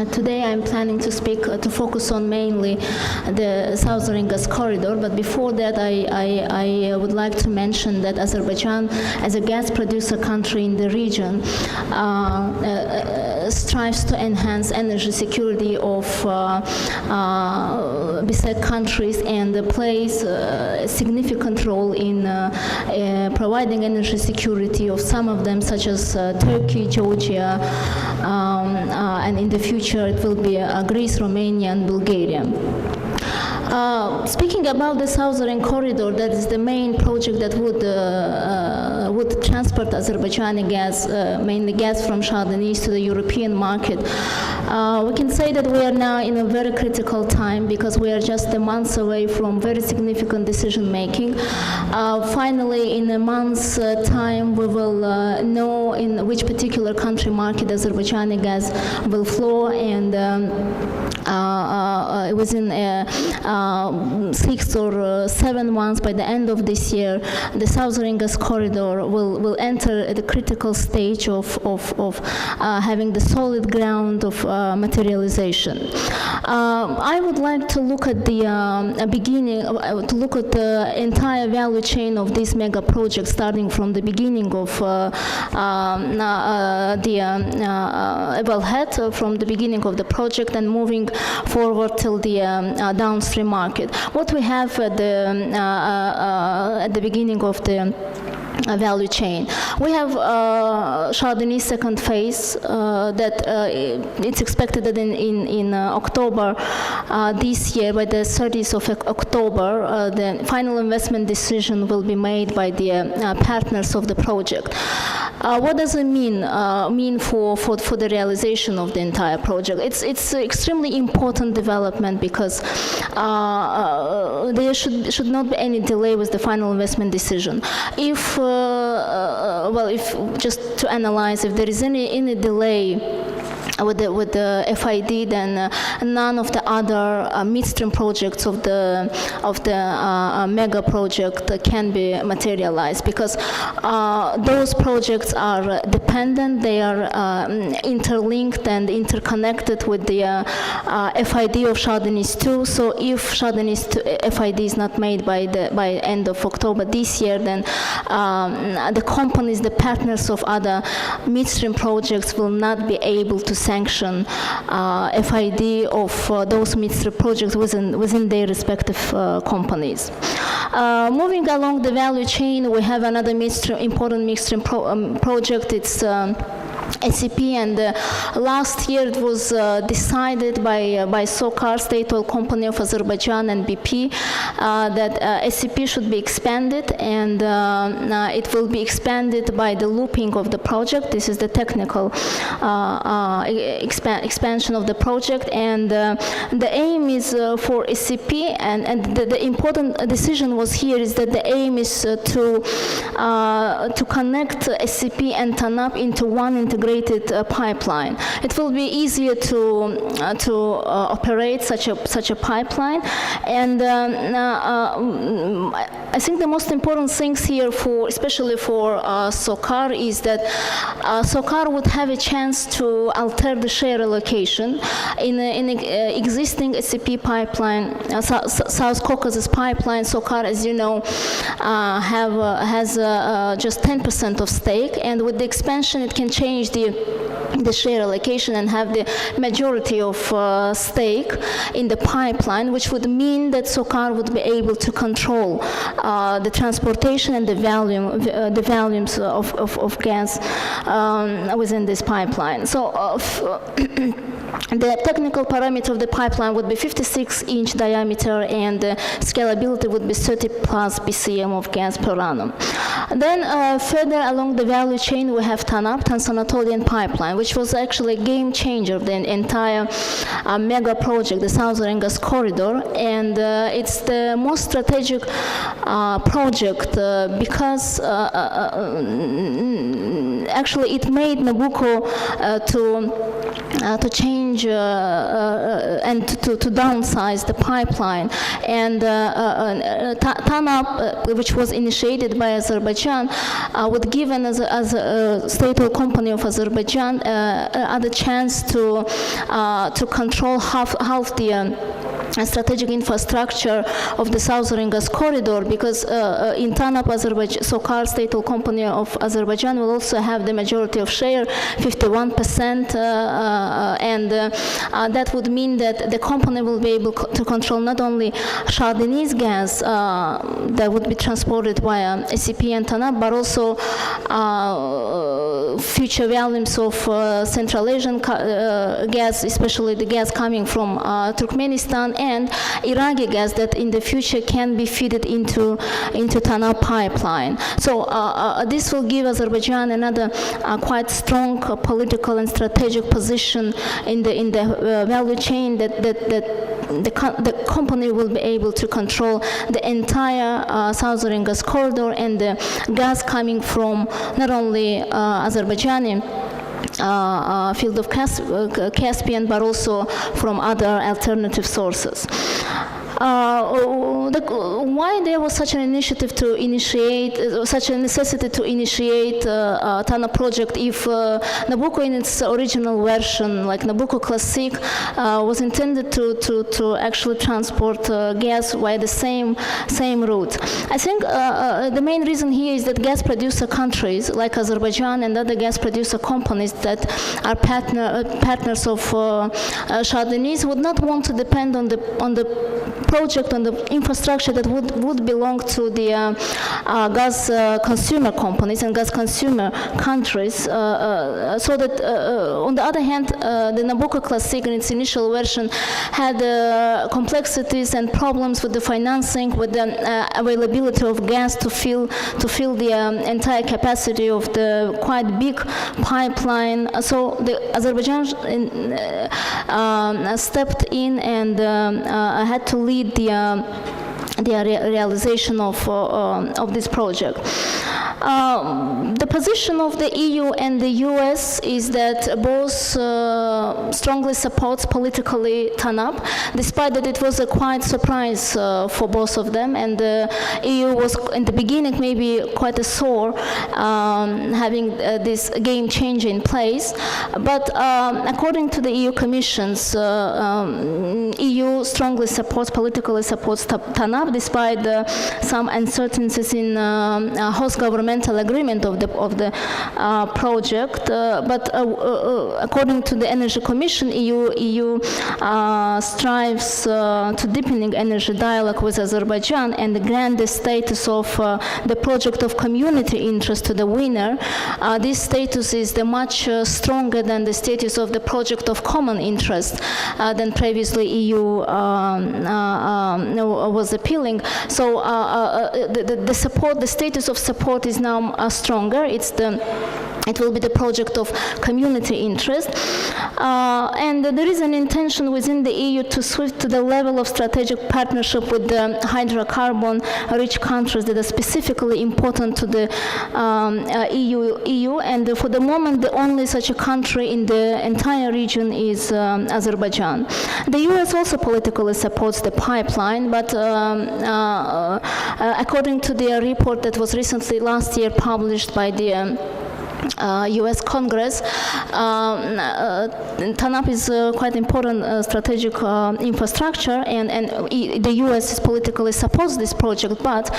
Today I'm planning to speak, to focus on mainly the Southern Gas Corridor, but before that I would like to mention that Azerbaijan, as a gas producer country in the region, strives to enhance energy security of BSEC countries and plays a significant role in providing energy security of some of them, such as Turkey, Georgia, and in the future it will be Greece, Romania, and Bulgaria. Speaking about the Southern Corridor, that is the main project that would transport Azerbaijani gas, mainly gas from Shah Deniz to the European market. We can say that we are now in a very critical time because we are just a month away from very significant decision making. Finally, in a month's time, we will know in which particular country market Azerbaijani gas will flow, and within 6 or 7 months, by the end of this year, the Southern Gas Corridor will enter the critical stage of having the solid ground of materialization. I would like to look at the beginning, to look at the entire value chain of this mega project, starting from the beginning of the wellhead, from the beginning of the project, and moving forward till the downstream market. What we have at the beginning of the value chain. We have Shah Deniz second phase that it's expected that in October this year, by the 30th of October, the final investment decision will be made by the partners of the project. What does it mean for the realization of the entire project? It's extremely important development because there should not be any delay with the final investment decision. If just to analyze, if there is any delay with the FID, then none of the other midstream projects of the mega project can be materialized, because those projects are dependent, they are interlinked and interconnected with the FID of Shah Deniz 2. So if Shah Deniz 2 FID is not made by end of October this year, then the companies, the partners of other midstream projects will not be able to sanction FID of those midstream projects within their respective companies. Moving along the value chain, we have another important midstream project. It's SEP, and last year it was decided by SOCAR, State Oil Company of Azerbaijan, and BP that SEP should be expanded, and it will be expanded by the looping of the project. This is the technical expansion of the project, and the aim is for SEP, and the important decision was here is that the aim is to connect SEP and TANAP into one integrated pipeline. It will be easier to operate such a pipeline, and I think the most important things here, especially for SOCAR, is that SOCAR would have a chance to alter the share allocation in existing SCP pipeline, South Caucasus pipeline. SOCAR, as you know, has just 10% of stake, and with the expansion it can change the share allocation and have the majority of stake in the pipeline, which would mean that SOCAR would be able to control the transportation and the volumes of gas within this pipeline. So the technical parameter of the pipeline would be 56-inch diameter, and the scalability would be 30 plus BCM of gas per annum. Then further along the value chain, we have TANAP, Trans-Anatolian Pipeline, which was actually a game changer of the entire mega project, the Southern Gas Corridor, and it's the most strategic project because actually it made Nabucco to change and to downsize the pipeline. And TANAP, which was initiated by Azerbaijan, would given as a state-owned company of Azerbaijan the chance to control half the strategic infrastructure of the southern gas corridor, because in TANAP, SOCAR, state-owned company of Azerbaijan, will also have the majority of share, 51%, and that would mean that the company will be able to control not only Shah Deniz gas that would be transported via SCP and TANAP, but also future volumes of Central Asian gas, especially the gas coming from Turkmenistan, and Iraqi gas that in the future can be fed into TANAP pipeline. So this will give Azerbaijan another quite strong political and strategic position in the value chain, that the company will be able to control the entire southern gas corridor and the gas coming from not only Azerbaijani field of Caspian, but also from other alternative sources. Why there was such an initiative to initiate, such a necessity to initiate TANAP project if Nabucco in its original version, like Nabucco Classic, was intended to actually transport gas via the same route? I think the main reason here is that gas producer countries like Azerbaijan and other gas producer companies that are partners of Shah Deniz would not want to depend on the project, on the infrastructure that would belong to the gas consumer companies and gas consumer countries. So that, on the other hand, the Nabucco Classic in its initial version had complexities and problems with the financing, with the availability of gas to fill the entire capacity of the quite big pipeline. So the Azerbaijan stepped in and had to lead the realization of this project. The position of the EU and the US is that both strongly supports politically TANAP, despite that it was a quite surprise for both of them, and the EU was in the beginning maybe quite a sore having this game change in place. But according to the EU Commissions, EU strongly politically supports TANAP, despite some uncertainties in host governmental agreement of the project. But according to the Energy Commission, EU strives to deepening energy dialogue with Azerbaijan and grant the status of the project of community interest to the winner. This status is much stronger than the status of the project of common interest than previously EU was appealing. So the status of support is now stronger. It will be the project of community interest. And there is an intention within the EU to switch to the level of strategic partnership with the hydrocarbon-rich countries that are specifically important to the EU. And for the moment, the only such a country in the entire region is Azerbaijan. The US also politically supports the pipeline, but according to the report that was recently last year published by the US Congress, TANAP is quite important strategic infrastructure, and the US politically supports this project, but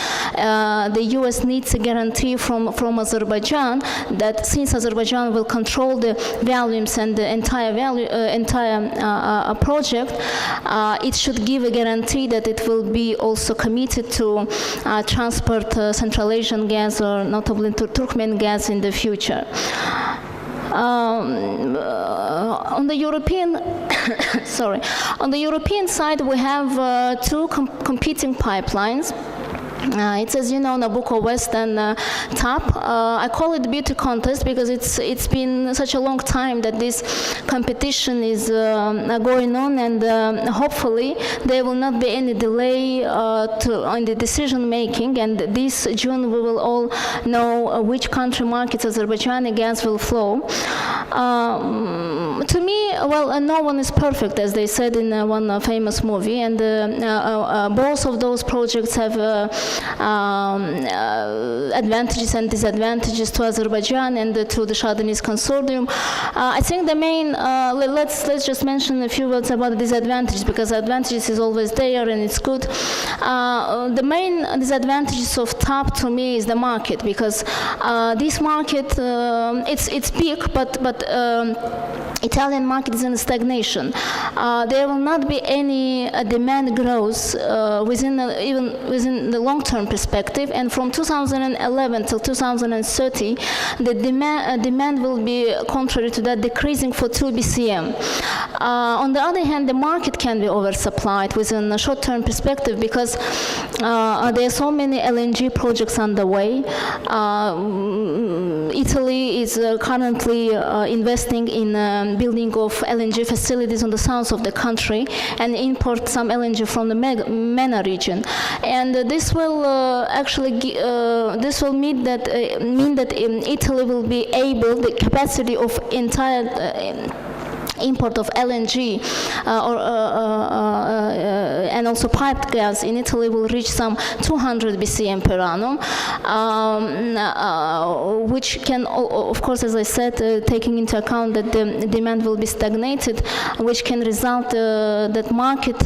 the US needs a guarantee from Azerbaijan that since Azerbaijan will control the volumes and the entire project, it should give a guarantee that it will be also committed to transport Central Asian gas, or notably Turkmen gas, in the future. On the European on the European side, we have two competing pipelines. It's, as you know, Nabucco West and TAP. I call it beauty contest because it's been such a long time that this competition is going on, and hopefully there will not be any delay on the decision making, and this June we will all know which country markets Azerbaijani gas will flow. To me, well, no one is perfect, as they said in one famous movie, and both of those projects have advantages and disadvantages to Azerbaijan and to the Shah Deniz consortium. I think the main, let's just mention a few words about the disadvantages, because advantages is always there and it's good. The main disadvantages of TAP to me is the market, because this market, it's big, but Italian market is in stagnation. There will not be any demand growth even within the long-term perspective, and from 2011 till 2030, the demand will be, contrary to that, decreasing for 2 BCM. On the other hand, the market can be oversupplied within a short-term perspective, because there are so many LNG projects underway. Italy is currently investing in building of LNG facilities on the south of the country and import some LNG from the MENA region, and this will mean that Italy will be able, the capacity of entire import of LNG and also piped gas in Italy will reach some 200 BCM per annum, which can, of course, as I said, taking into account that the demand will be stagnated, which can result that market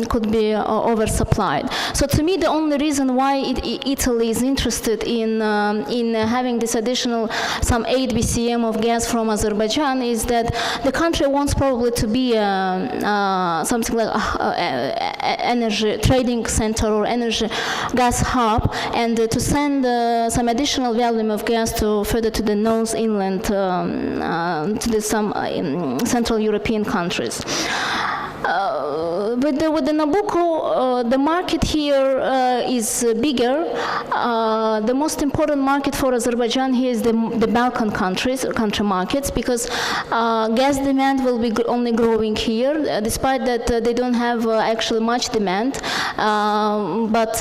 could be oversupplied. So to me, the only reason why Italy is interested in having this additional some 8 BCM of gas from Azerbaijan is that the country wants probably to be something like energy trading center or energy gas hub, and to send some additional volume of gas to further to the north inland, to some Central European countries. With the Nabucco, the market here is bigger. The most important market for Azerbaijan here is the Balkan countries, or country markets, because gas demand will be only growing here, despite that they don't have actually much demand, but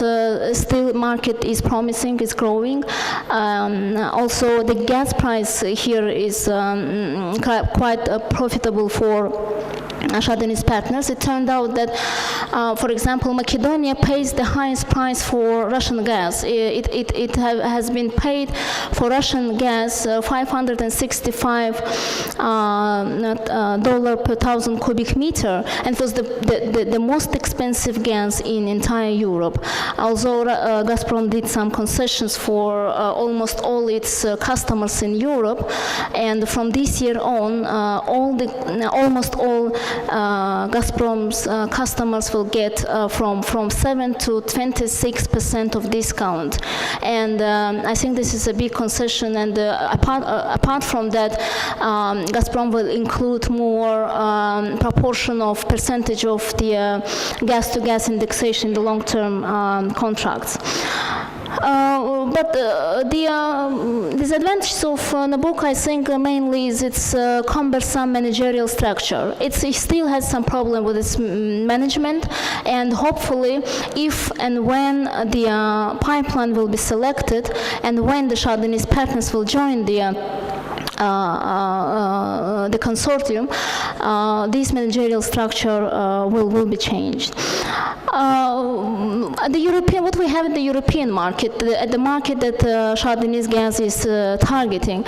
still market is promising, is growing. Also, the gas price here is quite profitable for Shah Deniz partners. It turned out that, for example, Macedonia pays the highest price for Russian gas. It has been paid for Russian gas $565 per 1,000 cubic meter, and was the most expensive gas in entire Europe. Although Gazprom did some concessions for almost all its customers in Europe, and from this year on, almost all Gazprom's customers will get from 7 to 26% of discount, and I think this is a big concession. And apart from that, Gazprom will include more proportion of percentage of the gas-to-gas indexation in the long-term contracts. But the disadvantage of Nabucco, I think, mainly is its cumbersome managerial structure. It still has some problem with its management, and hopefully, if and when the pipeline will be selected, and when the Shah Deniz partners will join the consortium, this managerial structure will be changed. What we have in the European market, the market that Shah Deniz gas is targeting,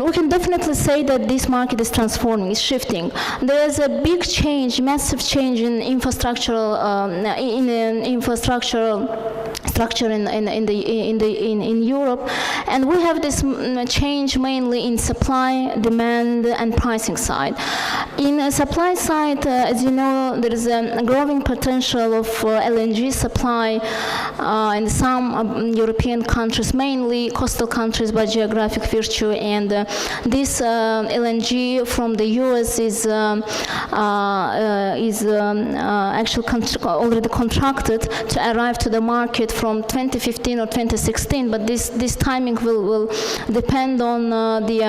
we can definitely say that this market is transforming, is shifting. There is a big change, massive change in infrastructural structure in Europe, and we have this change mainly in supply, demand, and pricing side. In a supply side, as you know, there is a growing potential of LNG supply in some European countries, mainly coastal countries by geographic virtue, and this LNG from the US is actually already contracted to arrive to the market from 2015 or 2016, but this timing will depend on the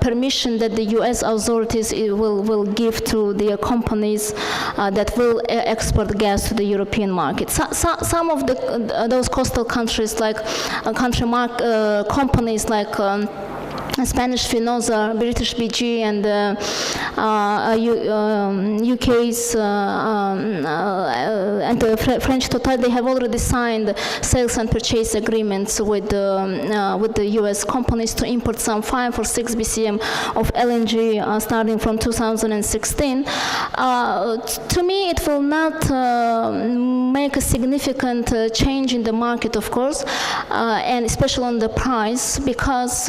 permission that the US authorities will give to the companies that will export gas to the European market. Some of those coastal countries, like companies like Spanish Finosa, British BG, and UK's and the French Total, they have already signed sales and purchase agreements with the US companies to import some 5 or 6 BCM of LNG starting from 2016. To me, it will not make a significant change in the market, of course, and especially on the price, because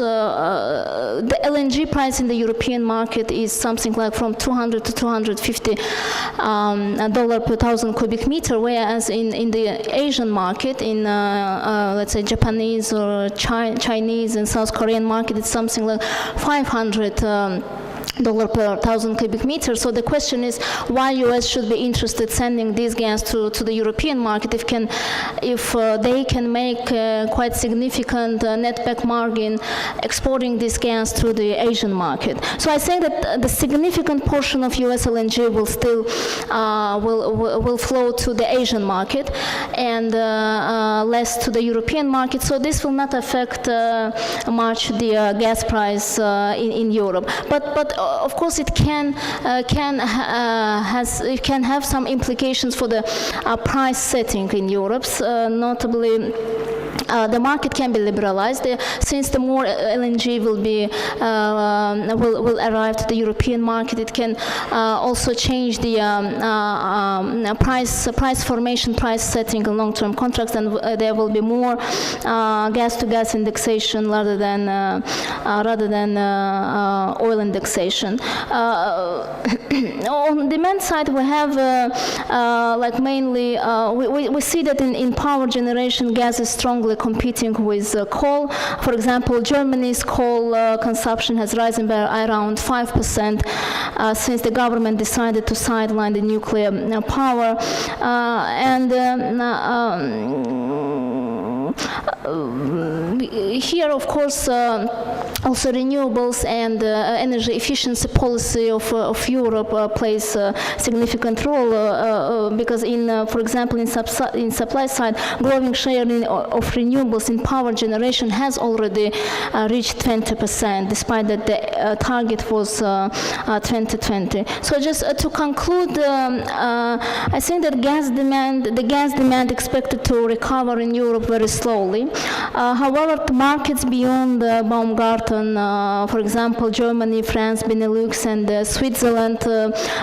the LNG price in the European market is something like from $200 to $250 per 1,000 cubic meter, whereas in the Asian market, in let's say Japanese or Chinese and South Korean market, it's something like $500 per 1,000 cubic meters. So the question is why US should be interested sending this gas to the European market if they can make quite significant netback margin exporting this gas to the Asian market. So I think that the significant portion of US LNG will still will flow to the Asian market and less to the European market. So this will not affect much the gas price in Europe. But of course, it can have some implications for the price setting in Europe. Notably, the market can be liberalized since the more LNG will arrive to the European market. It can also change the price formation, price setting in long-term contracts, and there will be more gas-to-gas indexation rather than oil indexation. On demand side, we have like mainly we see that in power generation, gas is strongly competing with coal. For example, Germany's coal consumption has risen by around 5% since the government decided to sideline the nuclear power, here, of course, also renewables and energy efficiency policy of Europe plays a significant role because, for example, in supply side, growing share of renewables in power generation has already reached 20%, despite that the target was 2020. So just to conclude, I think that the gas demand expected to recover in Europe very slowly. However, the markets beyond Baumgarten, for example, Germany, France, Benelux, and Switzerland,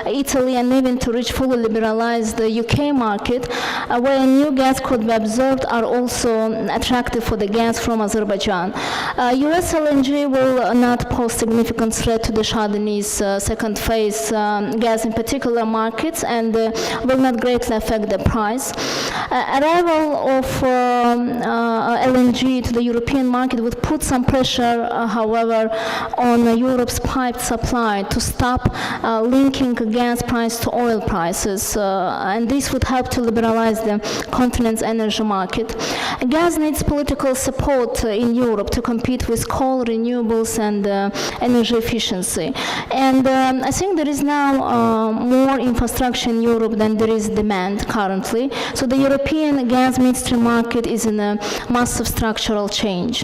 Italy, and even to reach fully liberalized the UK market, where new gas could be absorbed, are also attractive for the gas from Azerbaijan. US LNG will not pose significant threat to the Shah Deniz second phase gas in particular markets, and will not greatly affect the price. Arrival of LNG to the European market would put some pressure, however, on Europe's piped supply to stop linking gas price to oil prices, and this would help to liberalize the continent's energy market. Gas needs political support in Europe to compete with coal, renewables, and energy efficiency. And I think there is now more infrastructure in Europe than there is demand currently. So the European gas midstream market is in a massive structural change.